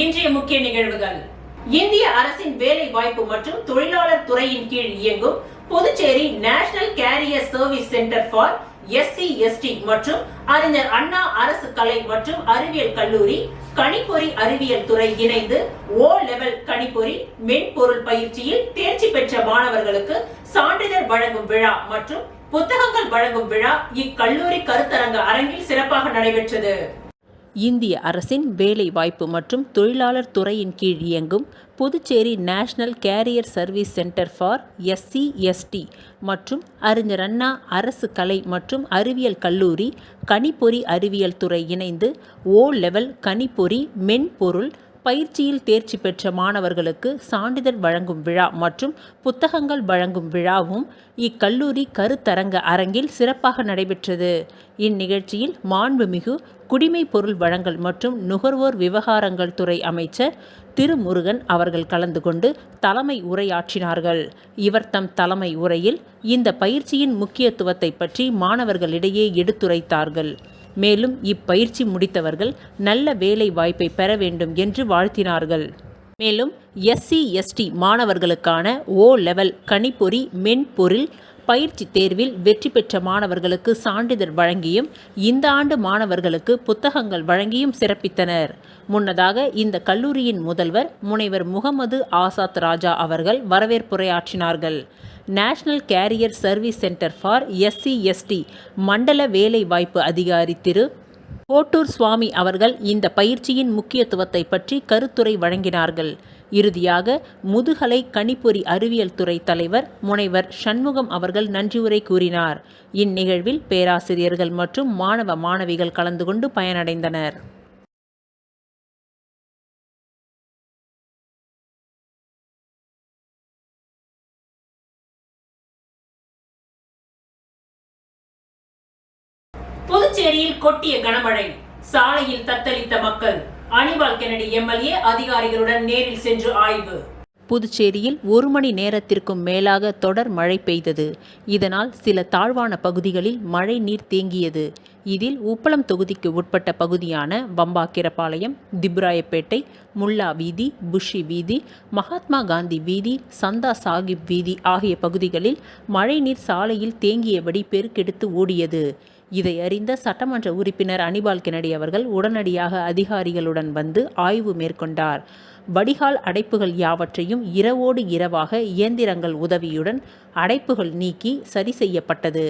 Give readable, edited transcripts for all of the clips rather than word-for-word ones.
இன்றைய முக்கிய நிகழ்வுகள். இந்திய அரசின் வேலை வாய்ப்பு மற்றும் தொழிலாளர் துறையின் கீழ் இயங்கும் Puducherry national career service centre for SC/ST மற்றும் அறிஞர் அண்ணா அரசு கலை மற்றும் அறிவியல் கல்லூரி கணிப்பொறி அறிவியல் துறை இணைந்து O லெவல் கணிப்பொறி மென்பொருள் பயிற்சியில் தேர்ச்சி பெற்ற மாணவர்களுக்கு சான்றிதழ் வழங்கும் விழா மற்றும் புத்தகங்கள் வழங்கும் விழா இக்கல்லூரி கருத்தரங்க அரங்கில் சிறப்பாக நடைபெற்றது. இந்திய அரசின் வேலை வாய்ப்பு மற்றும் தொழிலாளர் துறையின் கீழ் இயங்கும் Puducherry national career service centre for SC/ST மற்றும் அறிஞர் அண்ணா அரசு கலை மற்றும் அறிவியல் கல்லூரி கணிப்பொறி அறிவியல் துறை இணைந்து O லெவல் கணிப்பொறி மென்பொருள் பயிற்சியில் தேர்ச்சி பெற்ற மாணவர்களுக்கு சான்றிதழ் வழங்கும் விழா மற்றும் புத்தகங்கள் வழங்கும் விழாவும் இக்கல்லூரி கருத்தரங்க அரங்கில் சிறப்பாக நடைபெற்றது. இந்நிகழ்ச்சியில் மாண்புமிகு குடிமை பொருள் வழங்கல் மற்றும் நுகர்வோர் விவகாரங்கள் துறை அமைச்சர் திருமுருகன் அவர்கள் கலந்து கொண்டு தலைமை உரையாற்றினார்கள். இவர் தம் தலைமை உரையில் இந்த பயிற்சியின் முக்கியத்துவத்தை பற்றி மாணவர்களிடையே எடுத்துரைத்தார்கள். மேலும் இப்பயிற்சி முடித்தவர்கள் நல்ல வேலை வாய்ப்பை பெற வேண்டும் என்று வாழ்த்தினார்கள். மேலும் SC/ST மாணவர்களுக்கான O லெவல் கணிப்பொறி மென்பொருள் பயிற்சி தேர்வில் வெற்றி பெற்ற மாணவர்களுக்கு சான்றிதழ் வழங்கியும் இந்த ஆண்டு மாணவர்களுக்கு புத்தகங்கள் வழங்கியும் சிறப்பித்தனர். முன்னதாக இந்த கல்லூரியின் முதல்வர் முனைவர் முகமது ஆசாத் ராஜா அவர்கள் வரவேற்புரையாற்றினார்கள். National career service centre for SC/ST மண்டல வேலை வாய்ப்பு அதிகாரி திரு கோட்டூர் சுவாமி அவர்கள் இந்த பயிற்சியின் முக்கியத்துவத்தை பற்றி கருத்துரை வழங்கினார்கள். இறுதியாக முதுகலை கணிப்பொறி அறிவியல் துறை தலைவர் முனைவர் சண்முகம் அவர்கள் நன்றியுரை கூறினார். இந்நிகழ்வில் பேராசிரியர்கள் மற்றும் மாணவ மாணவிகள் கலந்து கொண்டு பயனடைந்தனர். புதுச்சேரியில் கொட்டிய கனமழை, சாலையில் தத்தளித்த மக்கள். அனிபால் கென்னடி MLA அதிகாரிகளுடன் நேரில் சென்று ஆய்வு. புதுச்சேரியில் 1 மணி நேரத்திற்கும் மேலாக தொடர் மழை பெய்தது. இதனால் சில தாழ்வான பகுதிகளில் மழை நீர் தேங்கியது. இதில் உப்பளம் தொகுதிக்கு உட்பட்ட பகுதியான பம்பாக்கிரபாளையம், திப்ராயப்பேட்டை, முல்லா வீதி, புஷி வீதி, மகாத்மா காந்தி வீதி, சந்தா சாகிப் வீதி ஆகிய பகுதிகளில் மழைநீர் சாலையில் தேங்கியபடி பெருக்கெடுத்து ஓடியது. இதை அறிந்த சட்டமன்ற உறுப்பினர் அனிபால் கென்னடி அவர்கள் உடனடியாக அதிகாரிகளுடன் வந்து ஆய்வு மேற்கொண்டார். வடிகால் அடைப்புகள் யாவற்றையும் இரவோடு இரவாக இயந்திரங்கள் உதவியுடன் அடைப்புகள் நீக்கி சரி செய்யப்பட்டது.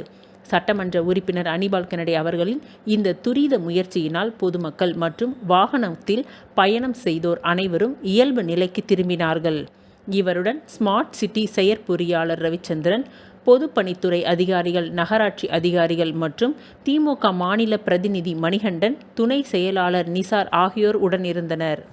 சட்டமன்ற உறுப்பினர் அனிபால் கென்னடி அவர்களின் இந்த துரித முயற்சியினால் பொதுமக்கள் மற்றும் வாகனத்தில் பயணம் செய்தோர் அனைவரும் இயல்பு நிலைக்கு திரும்பினார்கள். இவருடன் ஸ்மார்ட் சிட்டி செயற்பொறியாளர் ரவிச்சந்திரன், பொதுப்பணித்துறை அதிகாரிகள், நகராட்சி அதிகாரிகள் மற்றும் திமுக மாநில பிரதிநிதி மணிகண்டன், துணை செயலாளர் நிசார் ஆகியோர் உடனிருந்தனர்.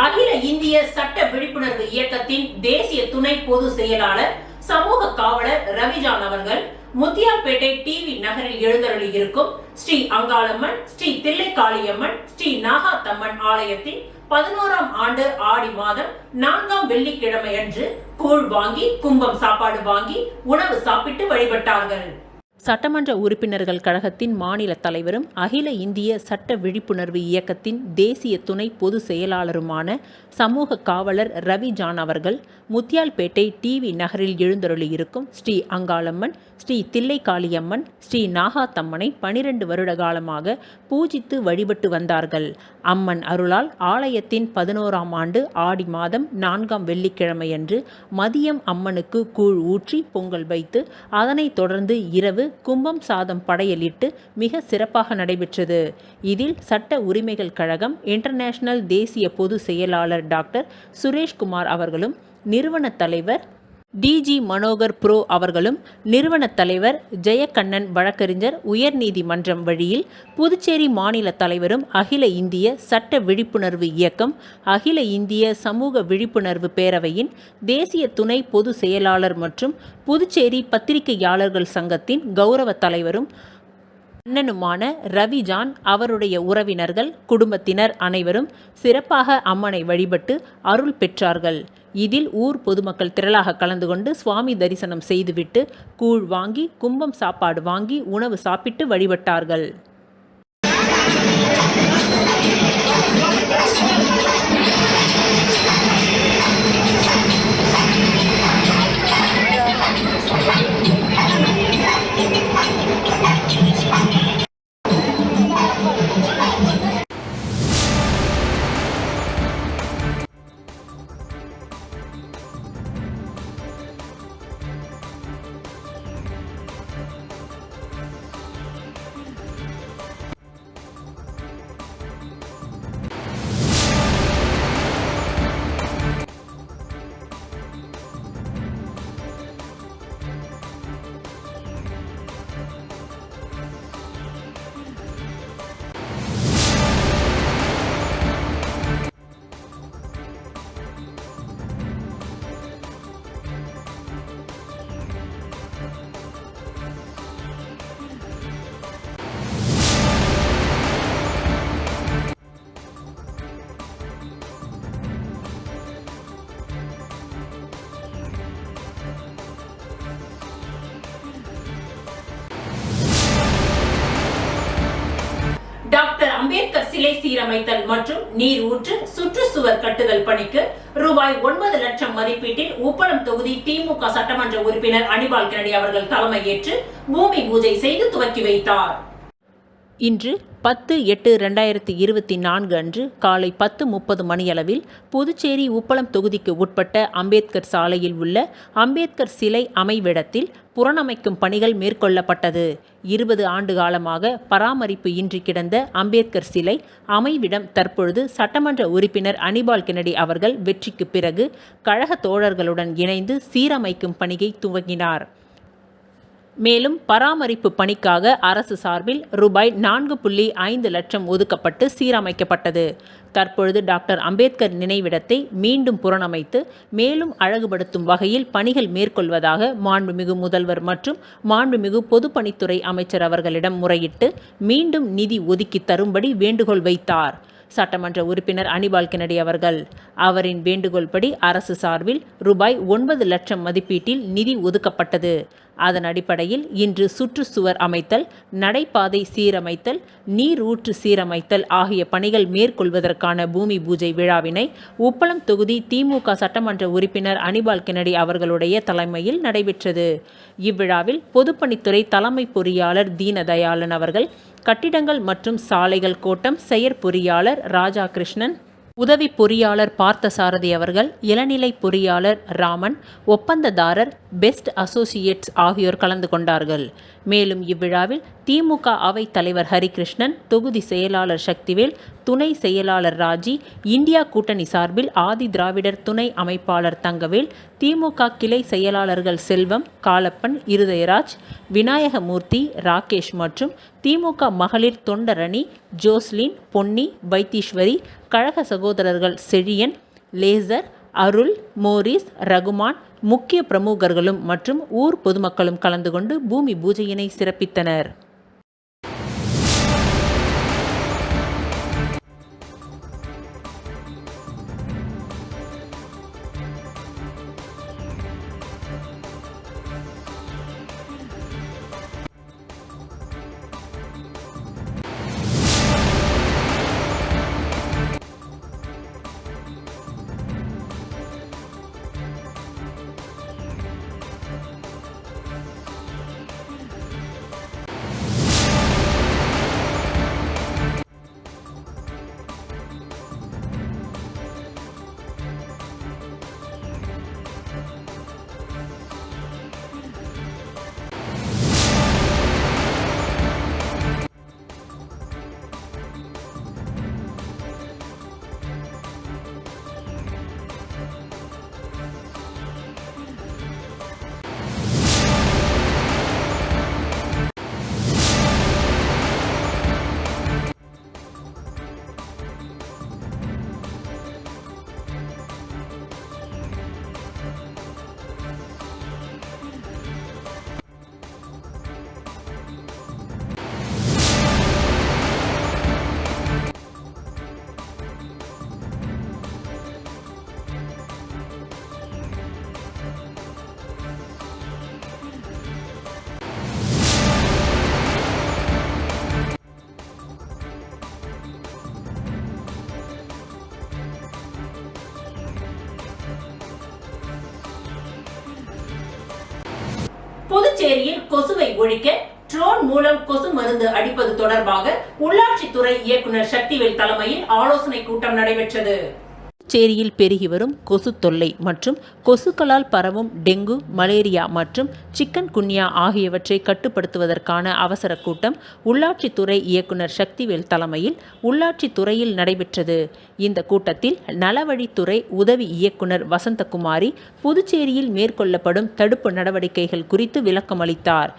அகில இந்திய சட்ட விழிப்புணர்வு இயக்கத்தின் தேசிய துணை பொது செயலாளர் சமூக காவலர் ரவிஜான் அவர்கள் முத்தியால்பேட்டை டிவி நகரில் எழுந்தருளி இருக்கும் ஸ்ரீ அங்காளம்மன், ஸ்ரீ தில்லைக்காளியம்மன், ஸ்ரீ நாகாத்தம்மன் ஆலயத்தின் 11ஆம் ஆண்டு ஆடி மாதம் 4ஆம் வெள்ளிக்கிழமை அன்று கூழ் வாங்கி, கும்பம் சாப்பாடு வாங்கி உணவு சாப்பிட்டு வழிபட்டார்கள். சட்டமன்ற உறுப்பினர்கள் கழகத்தின் மாநில தலைவரும் அகில இந்திய சட்ட விழிப்புணர்வு இயக்கத்தின் தேசிய துணை பொதுச் செயலாளருமான சமூக காவலர் ரவி ஜான் அவர்கள் முத்தியால்பேட்டை டிவி நகரில் எழுந்தருளியிருக்கும் ஸ்ரீ அங்காளம்மன், ஸ்ரீ தில்லைகாளியம்மன், ஸ்ரீ நாகாத்தம்மனை 12 வருட காலமாக பூஜித்து வழிபட்டு வந்தார்கள். அம்மன் அருளால் ஆலயத்தின் 11ஆம் ஆண்டு ஆடி மாதம் 4ஆம் வெள்ளிக்கிழமையன்று மதியம் அம்மனுக்கு கூழ் ஊற்றி பொங்கல் வைத்து அதனைத் தொடர்ந்து இரவு கும்பம் சாதம் படையலிட்டு மிக சிறப்பாக நடைபெற்றது. இதில் சட்ட உரிமைகள் கழகம் இன்டர்நேஷனல் தேசிய பொதுச் செயலாளர் டாக்டர் சுரேஷ்குமார் அவர்களும், நிறுவன தலைவர் டிஜி மனோகர் ப்ரோ அவர்களும், நிறுவன தலைவர் ஜெயக்கண்ணன் வழக்கறிஞர் உயர்நீதிமன்றம் வழியில், புதுச்சேரி மாநில தலைவரும் அகில இந்திய சட்ட விழிப்புணர்வு இயக்கம், அகில இந்திய சமூக விழிப்புணர்வு பேரவையின் தேசிய துணை பொதுச் செயலாளர் மற்றும் புதுச்சேரி பத்திரிகையாளர்கள் சங்கத்தின் கௌரவ தலைவரும் அண்ணனுமான ரவி ஜான் அவருடைய உறவினர்கள், குடும்பத்தினர் அனைவரும் சிறப்பாக அம்மனை வழிபட்டு அருள் பெற்றார்கள். இதில் ஊர் பொதுமக்கள் திரளாக கலந்து கொண்டு சுவாமி தரிசனம் செய்துவிட்டு கூழ் வாங்கி, கும்பம் சாப்பாடு வாங்கி உணவு சாப்பிட்டு வழிபட்டார்கள். டாக்டர் அம்பேத்கர் சிலை சீரமைத்தல் மற்றும் நீர் ஊற்று சுற்றுச்சுவர் கட்டுதல் பணிக்கு ரூபாய் 9 லட்சம் மதிப்பீட்டில் உப்பளம் தொகுதி திமுக சட்டமன்ற உறுப்பினர் அனிபால் கென்னடி அவர்கள் தலைமையேற்று பூமி பூஜை செய்து துவக்கி வைத்தார். இன்று 10/8/2024 அன்று காலை 10:30 மணியளவில் புதுச்சேரி உப்பளம் தொகுதிக்கு உட்பட்ட அம்பேத்கர் சாலையில் உள்ள அம்பேத்கர் சிலை அமைவிடத்தில் புறணமைக்கும் பணிகள் மேற்கொள்ளப்பட்டது. 20 ஆண்டு காலமாக பராமரிப்பு இன்றி கிடந்த அம்பேத்கர் சிலை அமைவிடம் தற்பொழுது சட்டமன்ற உறுப்பினர் அனிபால் கென்னடி அவர்கள் வெற்றிக்கு பிறகு கழக தோழர்களுடன் இணைந்து சீரமைக்கும் பணியை துவங்கினார். மேலும் பராமரிப்பு பணிக்காக அரசு சார்பில் ரூபாய் 4.5 லட்சம் ஒதுக்கப்பட்டு சீரமைக்கப்பட்டது. தற்பொழுது டாக்டர் அம்பேத்கர் நினைவிடத்தை மீண்டும் புறணமைத்து மேலும் அழகுபடுத்தும் வகையில் பணிகள் மேற்கொள்வதாக மாண்புமிகு முதல்வர் மற்றும் மாண்புமிகு பொதுப்பணித்துறை அமைச்சர் அவர்களிடம் முறையிட்டு மீண்டும் நிதி ஒதுக்கி தரும்படி வேண்டுகோள் வைத்தார். சட்டமன்ற உறுப்பினர் அனிபால் கென்னடி அவர்கள் அவரின் வேண்டுகோள்படி அரசு சார்பில் ரூபாய் 9 லட்சம் மதிப்பீட்டில் நிதி ஒதுக்கப்பட்டது. அதன் அடிப்படையில் இன்று சுற்றுச்சுவர் அமைத்தல், நடைபாதை சீரமைத்தல், நீர் ஊற்று சீரமைத்தல் ஆகிய பணிகள் மேற்கொள்வதற்கான பூமி பூஜை விழாவினை உப்பளம் தொகுதி திமுக சட்டமன்ற உறுப்பினர் அனிபால் கென்னடி அவர்களுடைய தலைமையில் நடைபெற்றது. இவ்விழாவில் பொதுப்பணித்துறை தலைமை பொறியாளர் தீனதயாளன் அவர்கள், கட்டிடங்கள் மற்றும் சாலைகள் கோட்டம் செயற்பொறியாளர் ராஜா கிருஷ்ணன், உதவி பொறியாளர் பார்த்தசாரதி அவர்கள், இளநிலை பொறியாளர் ராமன், ஒப்பந்ததாரர் பெஸ்ட் அசோசியேட்ஸ் ஆகியோர் கலந்து கொண்டார்கள். மேலும் இவ்விழாவில் திமுக அவைத் தலைவர் ஹரிகிருஷ்ணன், தொகுதி செயலாளர் சக்திவேல், துணை செயலாளர் ராஜி, இந்தியா கூட்டணி சார்பில் ஆதி திராவிடர் துணை அமைப்பாளர் தங்கவேல், திமுக கிளை செயலாளர்கள் செல்வம், காலப்பன், இருதயராஜ், விநாயகமூர்த்தி, ராகேஷ் மற்றும் திமுக மகளிர் தொண்டரணி ஜோஸ்லின், பொன்னி, வைத்தீஸ்வரி, கழக சகோதரர்கள் செழியன், லேசர், அருள், மோரிஸ், ரகுமான், முக்கிய பிரமுகர்களும் மற்றும் ஊர் பொதுமக்களும் கலந்து கொண்டு பூமி பூஜையினை சிறப்பித்தனர். புதுச்சேரியில் கொசுவை ஒழிக்க ட்ரோன் மூலம் கொசு மருந்து அடிப்பது தொடர்பாக உள்ளாட்சித்துறை இயக்குநர் சக்திவேல் தலைமையில் ஆலோசனை கூட்டம் நடைபெற்றது. புதுச்சேரியில் பெருகி வரும் கொசு தொல்லை மற்றும் கொசுக்களால் பரவும் டெங்கு, மலேரியா மற்றும் சிக்கன் குன்யா ஆகியவற்றை கட்டுப்படுத்துவதற்கான அவசர கூட்டம் உள்ளாட்சித்துறை இயக்குநர் சக்திவேல் தலைமையில் உள்ளாட்சித்துறையில் நடைபெற்றது. இந்த கூட்டத்தில் நலவழித்துறை உதவி இயக்குநர் வசந்தகுமாரி புதுச்சேரியில் மேற்கொள்ளப்படும் தடுப்பு நடவடிக்கைகள் குறித்து விளக்கமளித்தார்.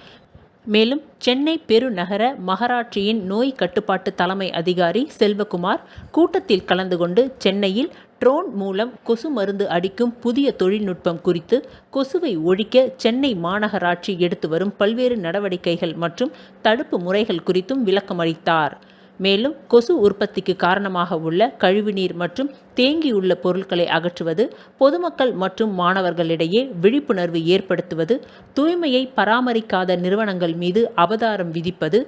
மேலும் சென்னை பெருநகர மகாராட்சியின் நோய் கட்டுப்பாட்டு தலைமை அதிகாரி செல்வகுமார் கூட்டத்தில் கலந்து கொண்டு சென்னையில் ட்ரோன் மூலம் கொசு மருந்து அடிக்கும் புதிய தொழில்நுட்பம் குறித்து, கொசுவை ஒழிக்க சென்னை மாநகராட்சி எடுத்து வரும் பல்வேறு நடவடிக்கைகள் மற்றும் தடுப்பு முறைகள் குறித்தும் விளக்கமளித்தார். மேலும் கொசு உற்பத்திக்கு காரணமாக உள்ள கழிவுநீர் மற்றும் தேங்கியுள்ள பொருட்களை அகற்றுவது, பொதுமக்கள் மற்றும் மாணவர்களிடையே விழிப்புணர்வு ஏற்படுத்துவது, தூய்மையை பராமரிக்காத நிறுவனங்கள் மீது அபராதம் விதிப்பது,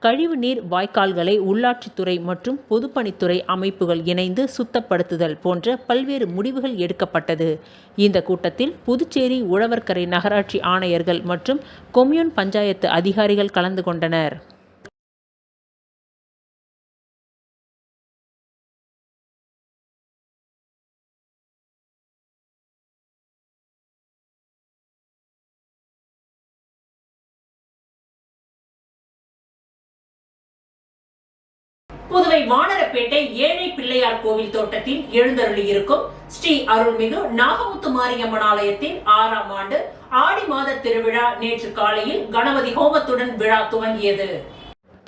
கழிவுநீர் வாய்க்கால்களை உள்ளாட்சித்துறை மற்றும் பொதுப்பணித்துறை அமைப்புகள் இணைந்து சுத்தப்படுத்துதல் போன்ற பல்வேறு முடிவுகள் எடுக்கப்பட்டது. இந்த கூட்டத்தில் புதுச்சேரி உழவர்கரை நகராட்சி ஆணையர்கள் மற்றும் கொம்யூன் பஞ்சாயத்து அதிகாரிகள் கலந்து கொண்டனர். புதுவை வானரப்பேட்டை ஏழை பிள்ளையார் கோவில் தோட்டத்தில் எழுந்தருளியிருக்கும் ஸ்ரீ அருள்மிகு நாகமுத்து மாரியம்மன் ஆலயத்தின் 6ஆம் ஆண்டு ஆடி மாத திருவிழா நேற்று காலையில் கணபதி ஹோமத்துடன் விழா துவங்கியது.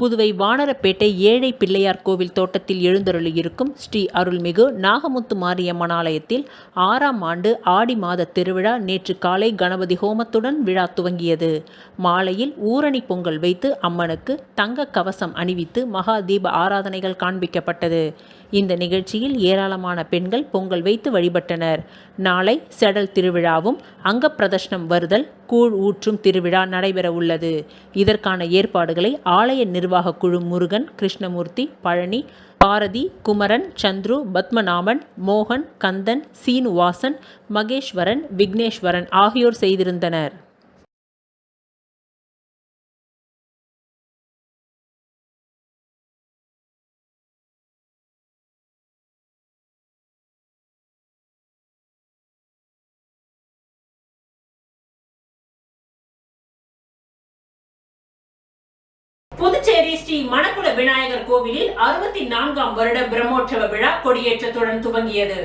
புதுவை வானரப்பேட்டை ஏழை பிள்ளையார் கோவில் தோட்டத்தில் எழுந்தருளியிருக்கும் ஸ்ரீ அருள்மிகு நாகமுத்து மாரியம்மன் ஆலயத்தில் 6ஆம் ஆண்டு ஆடி மாத திருவிழா நேற்று காலை கணபதி ஹோமத்துடன் விழா துவங்கியது. மாலையில் ஊரணி பொங்கல் வைத்து அம்மனுக்கு தங்க கவசம் அணிவித்து மகா தீப ஆராதனைகள் காண்பிக்கப்பட்டது. இந்த நிகழ்ச்சியில் ஏராளமான பெண்கள் பொங்கல் வைத்து வழிபட்டனர். நாளை செடல் திருவிழாவும் அங்கப்பிரதர்ஷனம் வருதல், கூழ் ஊற்றும் திருவிழா நடைபெற உள்ளது. இதற்கான ஏற்பாடுகளை ஆலய நிர்வாக குழு முருகன், கிருஷ்ணமூர்த்தி, பழனி, பாரதி, குமரன், சந்துரு, பத்மநாபன், மோகன், கந்தன், சீனுவாசன், மகேஸ்வரன், விக்னேஸ்வரன் ஆகியோர் செய்திருந்தனர். புதுச்சேரி ஸ்ரீ மணக்குள விநாயகர் கோவிலில் 64ஆம் வருட பிரம்மோற்சவ விழா கொடியேற்றத்துடன் துவங்கியது.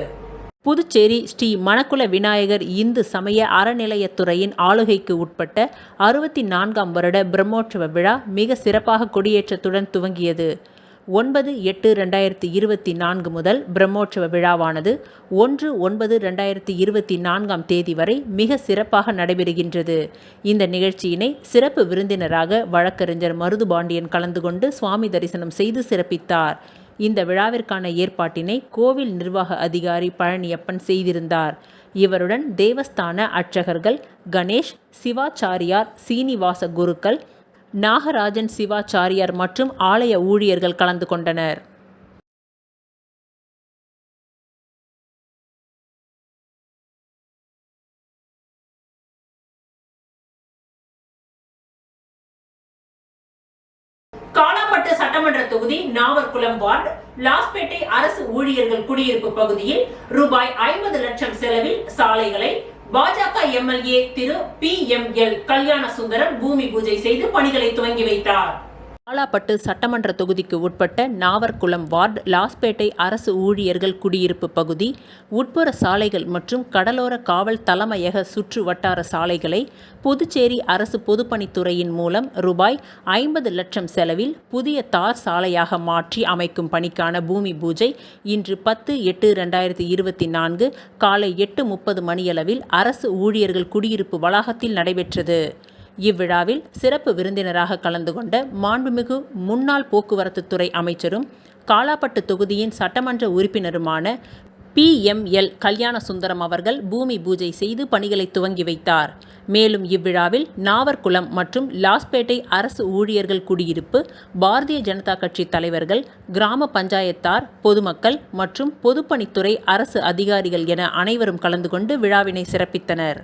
புதுச்சேரி ஸ்ரீ மணக்குள விநாயகர் இந்து சமய அறநிலையத்துறையின் ஆளுகைக்கு உட்பட்ட 64ஆம் வருட பிரம்மோற்சவ விழா மிக சிறப்பாக கொடியேற்றத்துடன் துவங்கியது. 9/8/2024 முதல் பிரம்மோற்சவ விழாவானது 1/9/2024 தேதி வரை மிக சிறப்பாக நடைபெறுகின்றது. இந்த நிகழ்ச்சியினை சிறப்பு விருந்தினராக வழக்கறிஞர் மருதுபாண்டியன் கலந்து கொண்டு சுவாமி தரிசனம் செய்து சிறப்பித்தார். இந்த விழாவிற்கான ஏற்பாட்டினை கோவில் நிர்வாக அதிகாரி பழனியப்பன் செய்திருந்தார். இவருடன் தேவஸ்தான அர்ச்சகர்கள் கணேஷ், சிவாச்சாரியார், சீனிவாச குருக்கள், நாகராஜன் சிவாச்சாரியார் மற்றும் ஆலய ஊழியர்கள் கலந்து கொண்டனர். காலாப்பட்டு சட்டமன்ற தொகுதி நாவர்குளம் வார்டு லாஸ்பேட்டை அரசு ஊழியர்கள் குடியிருப்பு பகுதியில் ரூபாய் 50 லட்சம் செலவில் சாலைகளை பாஜக எம்எல்ஏ திரு PML கல்யாண சுந்தரம் பூமி பூஜை செய்து பணிகளை துவங்கி வைத்தார். காலாப்பட்டு சட்டமன்ற தொகுதிக்கு உட்பட்ட நாவர்குளம் வார்டு லாஸ்பேட்டை அரசு ஊழியர்கள் குடியிருப்பு பகுதி உட்புற சாலைகள் மற்றும் கடலோர காவல் தலைமையக சுற்று வட்டார சாலைகளை புதுச்சேரி அரசு பொதுப்பணித்துறையின் மூலம் ரூபாய் 50 லட்சம் செலவில் புதிய தார் சாலையாக மாற்றி அமைக்கும் பணிக்கான பூமி பூஜை இன்று 10/8/2024 காலை 8:30 மணியளவில் அரசு ஊழியர்கள் குடியிருப்பு வளாகத்தில் நடைபெற்றது. இவ்விழாவில் சிறப்பு விருந்தினராக கலந்து கொண்ட மாண்புமிகு முன்னாள் போக்குவரத்து துறை அமைச்சரும் காலாப்பட்டு தொகுதியின் சட்டமன்ற உறுப்பினருமான PML கல்யாண சுந்தரம் அவர்கள் பூமி பூஜை செய்து பணிகளை துவங்கி வைத்தார். மேலும் இவ்விழாவில் நாவர்குளம் மற்றும் லாஸ்பேட்டை அரசு ஊழியர்கள் குடியிருப்பு, பாரதிய ஜனதா கட்சி தலைவர்கள், கிராம பஞ்சாயத்தார், பொதுமக்கள் மற்றும் பொதுப்பணித்துறை அரசு அதிகாரிகள் என அனைவரும் கலந்து கொண்டு விழாவினை சிறப்பித்தனர்.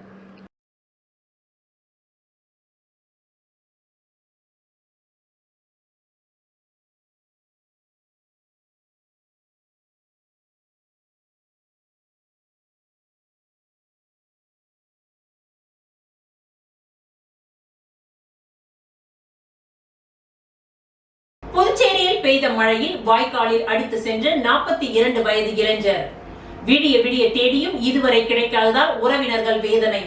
புதுச்சேரியில் பெய்த மழையில் வாய்க்காலில் அடித்து சென்ற 42 வயது இளைஞர். விடிய விடிய தேடியும் இதுவரை கிடைக்காததால் உறவினர்கள் வேதனை.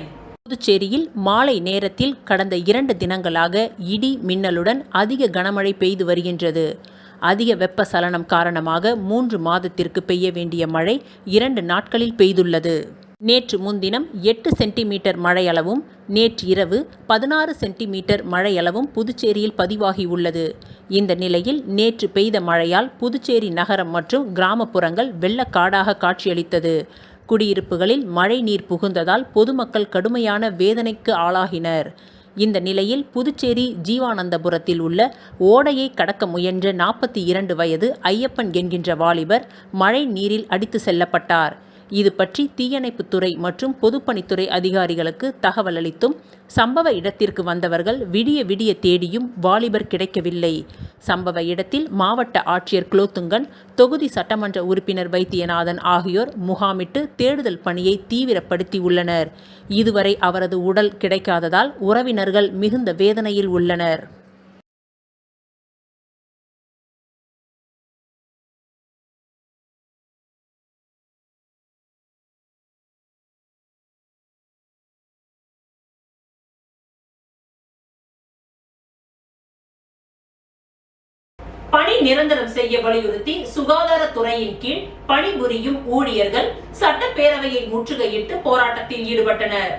புதுச்சேரியில் மாலை நேரத்தில் கடந்த 2 தினங்களாக இடி மின்னலுடன் அதிக கனமழை பெய்து வருகின்றது. அதிக வெப்பசலனம் காரணமாக 3 மாதத்திற்கு பெய்ய வேண்டிய மழை 2 நாட்களில் பெய்துள்ளது. நேற்று முன்தினம் 8 சென்டிமீட்டர் மழையளவும் நேற்று இரவு 16 சென்டிமீட்டர் மழையளவும் புதுச்சேரியில் பதிவாகியுள்ளது. இந்த நிலையில் நேற்று பெய்த மழையால் புதுச்சேரி நகரம் மற்றும் கிராமப்புறங்கள் வெள்ளக்காடாக காட்சியளித்தது. குடியிருப்புகளில் மழை நீர் புகுந்ததால் பொதுமக்கள் கடுமையான வேதனைக்கு ஆளாகினர். இந்த நிலையில் புதுச்சேரி ஜீவானந்தபுரத்தில் உள்ள ஓடையை கடக்க முயன்ற 42 வயது ஐயப்பன் என்கின்ற வாலிபர் மழை நீரில் அடித்து செல்லப்பட்டார். இது பற்றி தீயணைப்புத்துறை மற்றும் பொதுப்பணித்துறை அதிகாரிகளுக்கு தகவல் அளித்தும் சம்பவ இடத்திற்கு வந்தவர்கள் விடிய விடிய தேடியும் வாலிபர் கிடைக்கவில்லை. சம்பவ இடத்தில் மாவட்ட ஆட்சியர் குலோத்துங்கன், தொகுதி சட்டமன்ற உறுப்பினர் வைத்தியநாதன் ஆகியோர் முகாமிட்டு தேடுதல் பணியை தீவிரப்படுத்தி உள்ளனர். இதுவரை அவரது உடல் கிடைக்காததால் உறவினர்கள் மிகுந்த வேதனையில் உள்ளனர். பணி நிரந்தரம் செய்ய வலியுறுத்தி சுகாதாரத்துறையின் கீழ் பணிபுரியும் ஊழியர்கள் சட்டப்பேரவையை முற்றுகையிட்டு போராட்டத்தில் ஈடுபட்டனர்.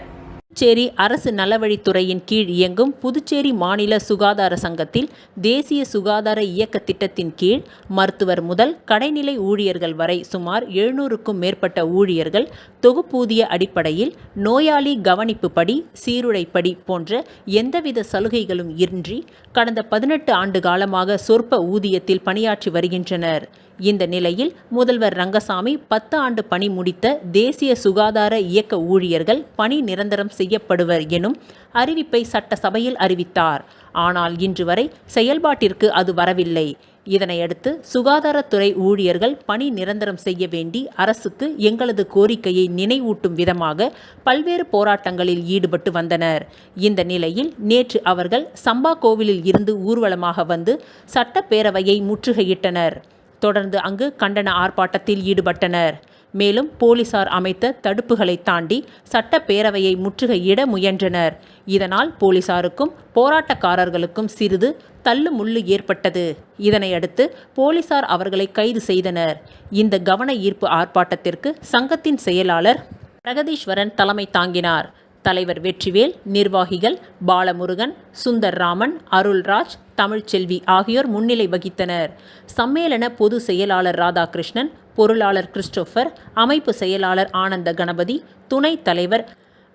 புதுச்சேரி அரசு நலவழித்துறையின் கீழ் இயங்கும் புதுச்சேரி மாநில சுகாதார சங்கத்தில் தேசிய சுகாதார இயக்க திட்டத்தின் கீழ் மருத்துவர் முதல் கடைநிலை ஊழியர்கள் வரை சுமார் 700க்கும் மேற்பட்ட ஊழியர்கள் தொகுப்பூதிய அடிப்படையில் நோயாளி கவனிப்பு படி, சீருடைப்படி போன்ற எந்தவித சலுகைகளும் இன்றி கடந்த 18 ஆண்டு காலமாக சொற்ப ஊதியத்தில் பணியாற்றி வருகின்றனர். இந்த நிலையில் முதல்வர் ரங்கசாமி 10 ஆண்டு பணி முடித்த தேசிய சுகாதார இயக்க ஊழியர்கள் பணி நிரந்தரம் செய்யப்படுவர் எனும் அறிவிப்பை சட்டசபையில் அறிவித்தார். ஆனால் இன்று வரை செயல்பாட்டிற்கு அது வரவில்லை. இதனையடுத்து சுகாதாரத்துறை ஊழியர்கள் பணி நிரந்தரம் செய்ய வேண்டி அரசுக்கு எங்களது கோரிக்கையை நினைவூட்டும் விதமாக பல்வேறு போராட்டங்களில் ஈடுபட்டு வந்தனர். இந்த நிலையில் நேற்று அவர்கள் சம்பா கோவிலில் இருந்து ஊர்வலமாக வந்து சட்டப்பேரவையை முற்றுகையிட்டனர். தொடர்ந்து அங்கு கண்டன ஆர்ப்பாட்டத்தில் ஈடுபட்டனர். மேலும் போலீசார் அமைத்த தடுப்புகளை தாண்டி சட்டப்பேரவையை முற்றுகையிட முயன்றனர். இதனால் போலீசாருக்கும் போராட்டக்காரர்களுக்கும் சிறிது தள்ளுமுள்ளு ஏற்பட்டது. இதனையடுத்து போலீசார் அவர்களை கைது செய்தனர். இந்த கவன ஈர்ப்பு ஆர்ப்பாட்டத்திற்கு சங்கத்தின் செயலாளர் பிரகதீஸ்வரன் தலைமை தாங்கினார். தலைவர் வெற்றிவேல், நிர்வாகிகள் பாலமுருகன், சுந்தர்ராமன், அருள்ராஜ், தமிழ்ச்செல்வி ஆகியோர் முன்னிலை வகித்தனர். சம்மேளன பொது செயலாளர் ராதாகிருஷ்ணன், பொருளாளர் கிறிஸ்டோபர், அமைப்பு செயலாளர் ஆனந்த கணபதி, துணைத் தலைவர்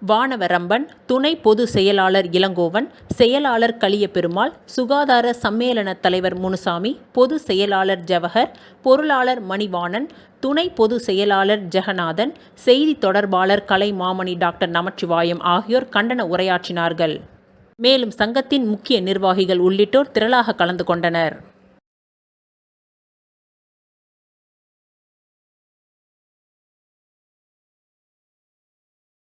வானவரம்பன், துணை பொது செயலாளர் இளங்கோவன், செயலாளர் கலியபெருமாள், சுகாதார சம்மேளன தலைவர் முனுசாமி, பொது செயலாளர் ஜவஹர், பொருளாளர் மணிவாணன், துணை பொது செயலாளர் ஜெகநாதன், செய்தி தொடர்பாளர் கலைமாமணி டாக்டர் நமச்சிவாயம் ஆகியோர் கண்டன உரையாற்றினார்கள். மேலும் சங்கத்தின் முக்கிய நிர்வாகிகள் உள்ளிட்டோர் திரளாக கலந்து கொண்டனர்.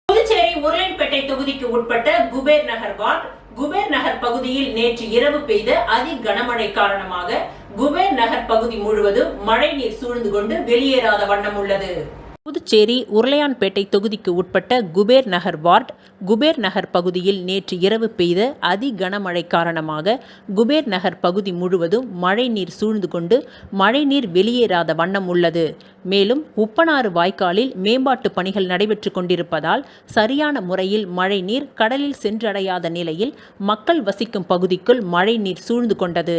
புதுச்சேரி உருளைப்பேட்டை தொகுதிக்கு உட்பட்ட குபேர் நகர் வார்டு குபேர் நகர் பகுதியில் நேற்று இரவு பெய்த அதி கனமழை காரணமாக குபேர் நகர் பகுதி முழுவதும் மழை நீர் சூழ்ந்து கொண்டு வெளியேறாத வண்ணம் உள்ளது. புதுச்சேரி உருளையான்பேட்டை தொகுதிக்கு உட்பட்ட குபேர் நகர் வார்டு குபேர் நகர் பகுதியில் நேற்று இரவு பெய்த அதி கனமழை காரணமாக குபேர் நகர் பகுதி முழுவதும் மழை நீர் சூழ்ந்து கொண்டு மழைநீர் வெளியேறாத வண்ணம் உள்ளது. மேலும் உப்பனாறு வாய்க்காலில் மேம்பாட்டு பணிகள் நடைபெற்று கொண்டிருப்பதால் சரியான முறையில் மழை நீர் கடலில் சென்றடையாத நிலையில் மக்கள் வசிக்கும் பகுதிக்குள் மழை நீர் சூழ்ந்து கொண்டது.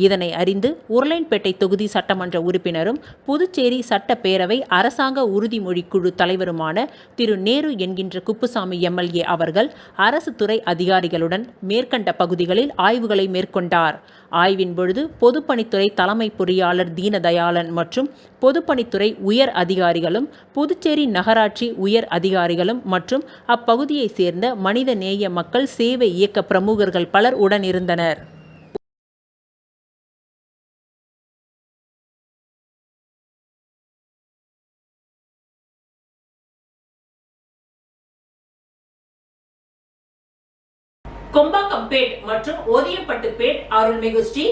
இதனை அறிந்து உருளையான்பேட்டை தொகுதி சட்டமன்ற உறுப்பினரும் புதுச்சேரி சட்டப்பேரவை அரசாங்க உறுதிமொழி குழு தலைவருமான திரு நேரு என்கின்ற குப்புசாமி எம்எல்ஏ அவர்கள் அரசு துறை அதிகாரிகளுடன் மேற்கண்ட பகுதிகளில் ஆய்வுகளை மேற்கொண்டார். ஆய்வின் பொழுது பொதுப்பணித்துறை தலைமை பொறியாளர் தீனதயாளன் மற்றும் பொதுப்பணித்துறை உயர் அதிகாரிகளும் புதுச்சேரி நகராட்சி உயர் அதிகாரிகளும் மற்றும் அப்பகுதியை சேர்ந்த மனிதநேய மக்கள் சேவை இயக்க பிரமுகர்கள் பலர் உடனிருந்தனர். கொம்பாக்கம்பேட் மற்றும் ஓதியம்பட்டுப்பேட் அருள்மிகு ஸ்ரீ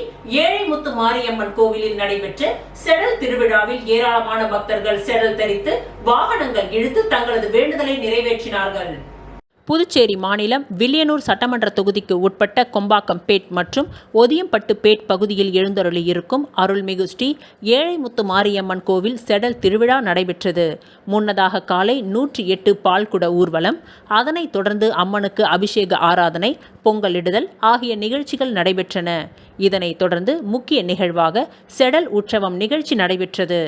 ஏழைமுத்து மாரியம்மன் கோவிலில் நடைபெற்ற செடல் திருவிழாவில் ஏராளமான பக்தர்கள் செடல் தரித்து வாகனங்கள் இழுத்து தங்களது வேண்டுதலை நிறைவேற்றினார்கள். புதுச்சேரி மாநிலம் வில்லியனூர் சட்டமன்ற தொகுதிக்கு உட்பட்ட கொம்பாக்கம்பேட் மற்றும் ஒதியம்பட்டுப்பேட் பகுதியில் எழுந்தருளியிருக்கும் அருள்மிகு ஸ்ரீ ஏழைமுத்து மாரியம்மன் கோவில் செடல் திருவிழா நடைபெற்றது. முன்னதாக காலை 108 பால்குட ஊர்வலம், அதனைத் தொடர்ந்து அம்மனுக்கு அபிஷேக ஆராதனை, பொங்கலிடுதல் ஆகிய நிகழ்ச்சிகள் நடைபெற்றன. இதனைத் தொடர்ந்து முக்கிய நிகழ்வாக செடல் உற்சவம் நிகழ்ச்சி நடைபெற்றது.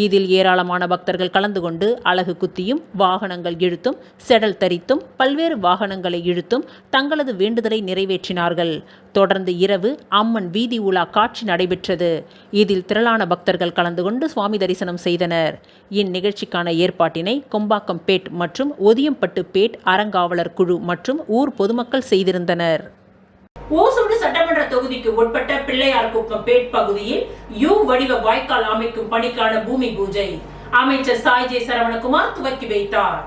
இதில் ஏராளமான பக்தர்கள் கலந்து கொண்டு அலகு குத்தியும் வாகனங்கள் இழுத்தும் செடல் தரித்தும் பல்வேறு வாகனங்களை இழுத்தும் தங்களது வேண்டுதலை நிறைவேற்றினார்கள். தொடர்ந்து இரவு அம்மன் வீதி உலா காட்சி நடைபெற்றது. இதில் திரளான பக்தர்கள் கலந்து கொண்டு சுவாமி தரிசனம் செய்தனர். இந்நிகழ்ச்சிக்கான ஏற்பாட்டினை கொம்பாக்கம்பேட் மற்றும் ஒதியம்பட்டுப்பேட் அறங்காவலர் குழு மற்றும் ஊர் பொதுமக்கள் செய்திருந்தனர். ஓசூடு சட்டமன்ற தொகுதிக்கு உட்பட்ட பிள்ளையார்குப்பம்பேட் பகுதியில் யூ வடிவ வாய்க்கால் அமைக்கும் பணிக்கான பூமி பூஜை அமைச்சர் சாய் ஜே சரவணகுமார் துவக்கி வைத்தார்.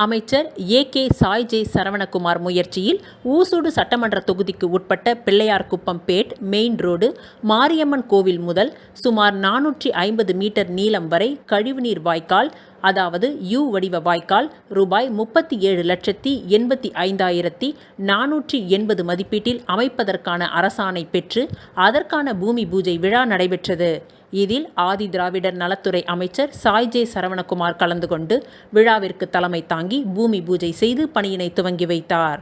அமைச்சர் ஏ.கே. சாய் ஜே சரவணகுமார் முயற்சியில் ஊசூடு சட்டமன்ற தொகுதிக்கு உட்பட்ட பிள்ளையார்குப்பம்பேட் மெயின் ரோடு மாரியம்மன் கோவில் முதல் சுமார் 450 மீட்டர் நீளம் வரை கழிவுநீர் வாய்க்கால், அதாவது யூ வடிவ வாய்க்கால் ரூபாய் 37,85,480 மதிப்பீட்டில் அமைப்பதற்கான அரசாணை பெற்று அதற்கான பூமி பூஜை விழா நடைபெற்றது. இதில் ஆதி திராவிடர் நலத்துறை அமைச்சர் சாய் ஜே சரவணகுமார் கலந்து கொண்டு விழாவிற்கு தலைமை தாங்கி பூமி பூஜை செய்து பணியினை துவங்கி வைத்தார்.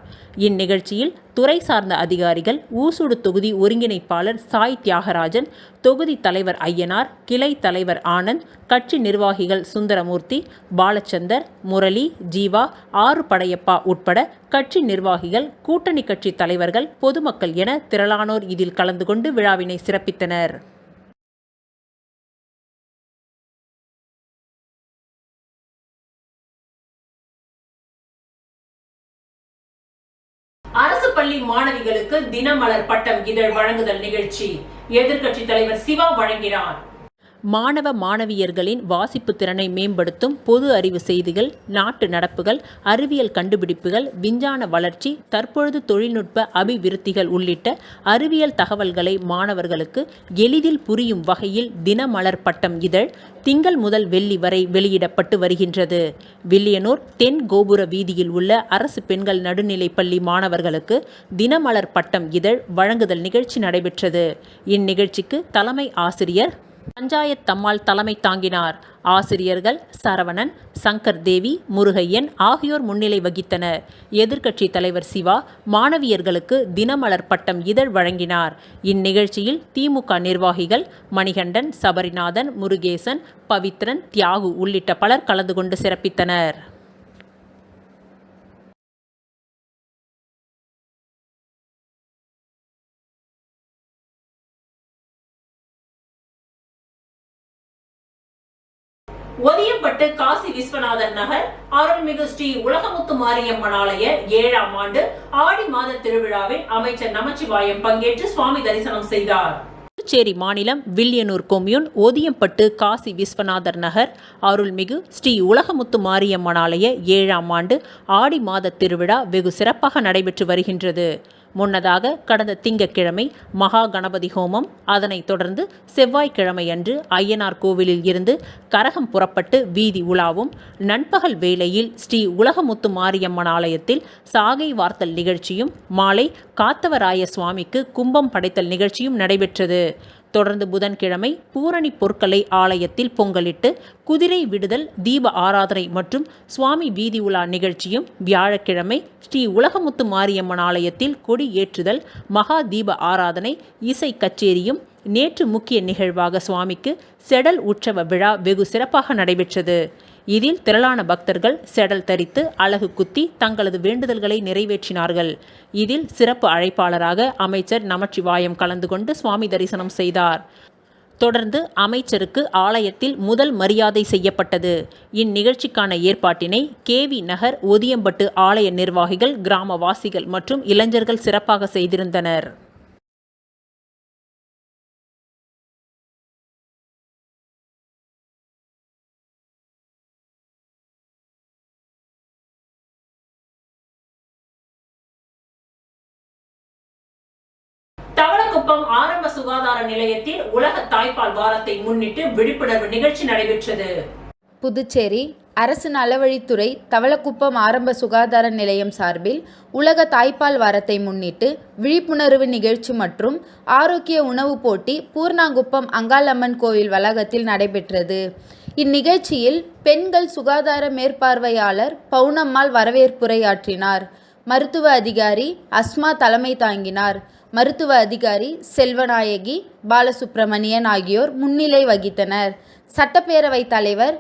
இந்நிகழ்ச்சியில் துறை சார்ந்த அதிகாரிகள், ஊசூடு தொகுதி ஒருங்கிணைப்பாளர் சாய் தியாகராஜன், தொகுதி தலைவர் ஐயனார், கிளை தலைவர் ஆனந்த், கட்சி நிர்வாகிகள் சுந்தரமூர்த்தி, பாலச்சந்தர், முரளி, ஜீவா, ஆறு படையப்பா உட்பட கட்சி நிர்வாகிகள், கூட்டணி கட்சி தலைவர்கள், பொதுமக்கள் என திரளானோர் இதில் கலந்து கொண்டு விழாவினை சிறப்பித்தனர். அரசு பள்ளி மாணவிகளுக்கு தினமலர் பட்டம் இதழ் வழங்குதல் நிகழ்ச்சி எதிர்க்கட்சி தலைவர் சிவா வழங்கினார். மாணவ மாணவியர்களின் வாசிப்பு திறனை மேம்படுத்தும் பொது அறிவு செய்திகள், நாட்டு நடப்புகள், அறிவியல் கண்டுபிடிப்புகள், விஞ்ஞான வளர்ச்சி, தற்பொழுது தொழில்நுட்ப அபிவிருத்திகள் உள்ளிட்ட அறிவியல் தகவல்களை மாணவர்களுக்கு எளிதில் புரியும் வகையில் தினமலர் பட்டம் இதழ் திங்கள் முதல் வெள்ளி வரை வெளியிடப்பட்டு வருகின்றது. வில்லியனூர் தென் கோபுர வீதியில் உள்ள அரசு பெண்கள் நடுநிலைப்பள்ளி மாணவர்களுக்கு தினமலர் பட்டம் இதழ் வழங்குதல் நிகழ்ச்சி நடைபெற்றது. இந்நிகழ்ச்சிக்கு தலைமை ஆசிரியர் பஞ்சாயத் தம்மாள் தலைமை தாங்கினார். ஆசிரியர்கள் சரவணன், சங்கர் தேவி, முருகையன் ஆகியோர் முன்னிலை வகித்தனர். எதிர்க்கட்சி தலைவர் சிவா மாணவியர்களுக்கு தினமலர் பட்டம் இதழ் வழங்கினார். இந்நிகழ்ச்சியில் திமுக நிர்வாகிகள் மணிகண்டன், சபரிநாதன், முருகேசன், பவித்ரன், தியாகு உள்ளிட்ட பலர் கலந்து கொண்டு சிறப்பித்தனர். ஒதியம்பட்டு காசி விஸ்வநாதன் நகர் அருள்மிகு ஸ்ரீ உலகமுத்து மாரியம்மன் ஆலய 7ஆம் ஆண்டு ஆடி மாத திருவிழாவில் அமைச்சர் நமச்சிவாயம் பங்கேற்று சுவாமி தரிசனம் செய்தார். புதுச்சேரி மாநிலம் வில்லியனூர் கொம்யூன் ஒதியம்பட்டு காசி விஸ்வநாதர் நகர் அருள்மிகு ஸ்ரீ உலகமுத்து மாரியம்மன் ஆலய 7ஆம் ஆண்டு ஆடி மாத திருவிழா வெகு சிறப்பாக நடைபெற்று வருகின்றது. முன்னதாக கடந்த திங்கட்கிழமை மகா கணபதி ஹோமம், அதனைத் தொடர்ந்து செவ்வாய்க்கிழமை அன்று ஐயனார் கோவிலில் இருந்து கரகம் புறப்பட்டு வீதி உலாவும், நண்பகல் வேளையில் ஸ்ரீ உலகமுத்து மாரியம்மன் ஆலயத்தில் சாகை வார்த்தல் நிகழ்ச்சியும், மாலை காத்தவராய சுவாமிக்கு கும்பம் படைத்தல் நிகழ்ச்சியும் நடைபெற்றது. தொடர்ந்து புதன்கிழமை பூரணி பொற்கலை ஆலயத்தில் பொங்கலிட்டு குதிரை விடுதல், தீப ஆராதனை மற்றும் சுவாமி வீதி உலா நிகழ்ச்சியும், வியாழக்கிழமை ஸ்ரீ உலகமுத்து மாரியம்மன் ஆலயத்தில் கொடி ஏற்றுதல், மகா தீப ஆராதனை, இசை கச்சேரியும், நேற்று முக்கிய நிகழ்வாக சுவாமிக்கு செடல் உற்சவ விழா வெகு சிறப்பாக நடைபெற்றது. இதில் திரளான பக்தர்கள் செடல் தரித்து அலகு குத்தி தங்களது வேண்டுதல்களை நிறைவேற்றினார்கள். இதில் சிறப்பு அழைப்பாளராக அமைச்சர் நமச்சிவாயம் கலந்து கொண்டு சுவாமி தரிசனம் செய்தார். தொடர்ந்து அமைச்சருக்கு ஆலயத்தில் முதல் மரியாதை செய்யப்பட்டது. இந்நிகழ்ச்சிக்கான ஏற்பாட்டினை கேவி நகர் ஒதியம்பட்டு ஆலய நிர்வாகிகள், கிராமவாசிகள் மற்றும் இளைஞர்கள் சிறப்பாக செய்திருந்தனர். பூர்ணாங்குப்பம் ஆரம்ப சுகாதார நிலையத்தில் உலக தாய்ப்பால் வாரத்தை முன்னிட்டு விழிப்புணர்வு நிகழ்ச்சி நடைபெற்றது. புதுச்சேரி அரசு நலவழித்துறை தவளக்குப்பம் ஆரம்ப சுகாதார நிலையம் சார்பில் உலக தாய்ப்பால் வாரத்தை முன்னிட்டு விழிப்புணர்வு நிகழ்ச்சி மற்றும் ஆரோக்கிய உணவு போட்டி பூர்ணாங்குப்பம் அங்காளம்மன் கோவில் வளாகத்தில் நடைபெற்றது. இந்நிகழ்ச்சியில் பெண்கள் சுகாதார மேற்பார்வையாளர் பவுனம்மாள் வரவேற்புரையாற்றினார். மருத்துவ அதிகாரி அஸ்மா தலைமை தாங்கினார். மருத்துவ அதிகாரி செல்வநாயகி, பாலசுப்ரமணியன் ஆகியோர் முன்னிலை வகித்தனர். சட்டப்பேரவைத் தலைவர்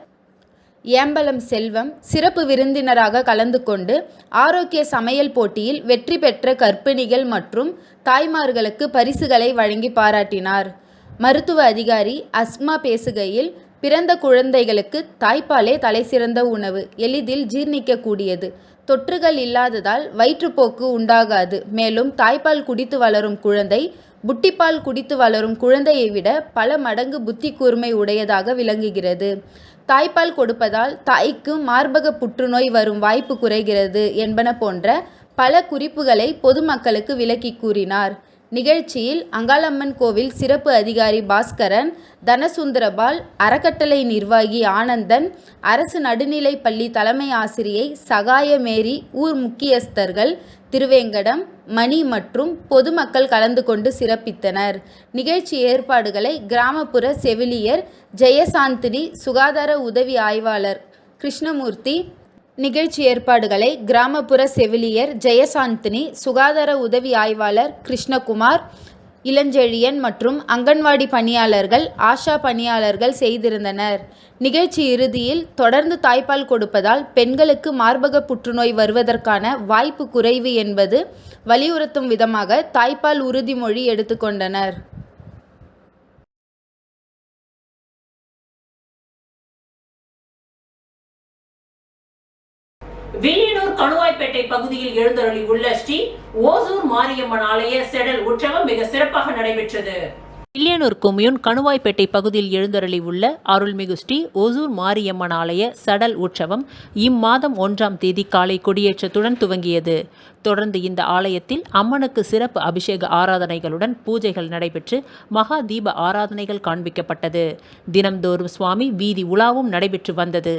ஏம்பலம் செல்வம் சிறப்பு விருந்தினராக கலந்து கொண்டு ஆரோக்கிய சமையல் போட்டியில் வெற்றி பெற்ற கர்ப்பிணிகள் மற்றும் தாய்மார்களுக்கு பரிசுகளை வழங்கி பாராட்டினார். மருத்துவ அதிகாரி அஸ்மா பேசுகையில், பிறந்த குழந்தைகளுக்கு தாய்ப்பாலே தலைசிறந்த உணவு, எளிதில் ஜீர்ணிக்கக்கூடியது, தொற்றுகள் இல்லாததால் வயிற்றுப்போக்கு உண்டாகாது. மேலும் தாய்ப்பால் குடித்து வளரும் குழந்தை புட்டிப்பால் குடித்து வளரும் குழந்தையை விட பல மடங்கு புத்தி கூர்மை உடையதாக விளங்குகிறது. தாய்ப்பால் கொடுப்பதால் தாய்க்கு மார்பக புற்றுநோய் வரும் வாய்ப்பு குறைகிறது என்பன போன்ற பல குறிப்புகளை பொதுமக்களுக்கு விளக்கி கூறினார். நிகழ்ச்சியில் அங்காளம்மன் கோவில் சிறப்பு அதிகாரி பாஸ்கரன், தனசுந்தரபால், அறக்கட்டளை நிர்வாகி ஆனந்தன், அரசு நடுநிலைப் பள்ளி தலைமை ஆசிரியை சகாய மேரி, ஊர் முக்கியஸ்தர்கள் திருவேங்கடம், மணி மற்றும் பொதுமக்கள் கலந்து கொண்டு சிறப்பித்தனர். நிகழ்ச்சி ஏற்பாடுகளை கிராமப்புற செவிலியர் ஜெயசாந்தினி, சுகாதார உதவி ஆய்வாளர் கிருஷ்ணமூர்த்தி, நிகழ்ச்சி ஏற்பாடுகளை கிராமப்புற செவிலியர் ஜெயசாந்தினி, சுகாதார உதவி ஆய்வாளர் கிருஷ்ணகுமார், இளஞ்செழியன் மற்றும் அங்கன்வாடி பணியாளர்கள், ஆஷா பணியாளர்கள் செய்திருந்தனர். நிகழ்ச்சி இறுதியில், தொடர்ந்து தாய்ப்பால் கொடுப்பதால் பெண்களுக்கு மார்பக புற்றுநோய் வருவதற்கான வாய்ப்பு குறைவு என்பது வலியுறுத்தும் விதமாக தாய்ப்பால் உறுதிமொழி எடுத்துக்கொண்டனர். வில்லியனூர் கணுவாய்பேட்டை பகுதியில் எழுந்தருளி உள்ள ஸ்ரீ ஓசூர் மாரியம்மன் ஆலய செடல் உற்சவம் மிக சிறப்பாக நடைபெற்றது. வில்லியனூர் கொம்யூன் கணுவாய்பேட்டை பகுதியில் எழுந்தருளி உள்ள அருள்மிகு ஸ்ரீ ஓசூர் மாரியம்மன் ஆலய சடல் உற்சவம் இம்மாதம் 1ஆம் தேதி காலை கொடியேற்றத்துடன் துவங்கியது. தொடர்ந்து இந்த ஆலயத்தில் அம்மனுக்கு சிறப்பு அபிஷேக ஆராதனைகளுடன் பூஜைகள் நடைபெற்று மகா தீப ஆராதனைகள் காண்பிக்கப்பட்டது. தினம்தோறும் சுவாமி வீதி உலாவும் நடைபெற்று வந்தது.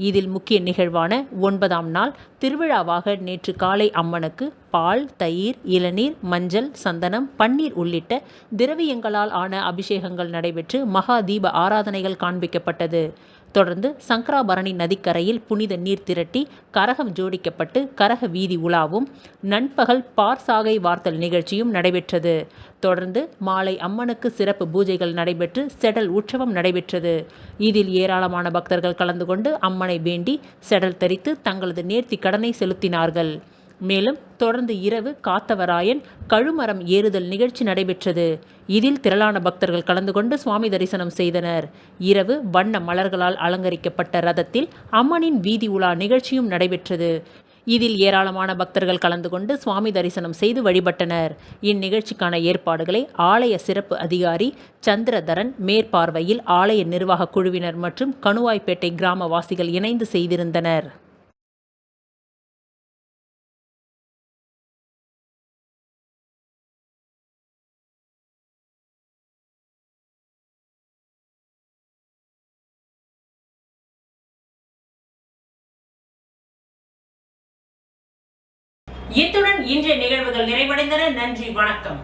இதில் முக்கிய நிகழ்வான 9ஆம் நாள் திருவிழாவாக நேற்று காலை அம்மனுக்கு பால், தயிர், இளநீர், மஞ்சள், சந்தனம், பன்னீர் உள்ளிட்ட திரவியங்களால் ஆன அபிஷேகங்கள் நடைபெற்று மகா தீப ஆராதனைகள் காண்பிக்கப்பட்டது. தொடர்ந்து சங்கராபரணி நதிக்கரையில் புனித நீர் திரட்டி கரகம் ஜோடிக்கப்பட்டு கரக வீதி உலாவும், நண்பகல் பார்சாகை வார்த்தல் நிகழ்ச்சியும் நடைபெற்றது. தொடர்ந்து மாலை அம்மனுக்கு சிறப்பு பூஜைகள் நடைபெற்று செடல் உற்சவம் நடைபெற்றது. இதில் ஏராளமான பக்தர்கள் கலந்து கொண்டு அம்மனை வேண்டி செடல் தரித்து தங்களது நேர்த்தி கடனை செலுத்தினார்கள். மேலும் தொடர்ந்து இரவு காத்தவராயன் கழுமரம் ஏறுதல் நிகழ்ச்சி நடைபெற்றது. இதில் திரளான பக்தர்கள் கலந்து கொண்டு சுவாமி தரிசனம் செய்தனர். இரவு வண்ண மலர்களால் அலங்கரிக்கப்பட்ட ரதத்தில் அம்மனின் வீதி உலா நிகழ்ச்சியும் நடைபெற்றது. இதில் ஏராளமான பக்தர்கள் கலந்து கொண்டு சுவாமி தரிசனம் செய்து வழிபட்டனர். இந்நிகழ்ச்சிக்கான ஏற்பாடுகளை ஆலய சிறப்பு அதிகாரி சந்திரதரன் மேற்பார்வையில் ஆலய நிர்வாக குழுவினர் மற்றும் கணுவாய்பேட்டை கிராமவாசிகள் இணைந்து செய்திருந்தனர். இத்துடன் இன்றைய நிகழ்வுகள் நிறைவடைந்தன. நன்றி, வணக்கம்.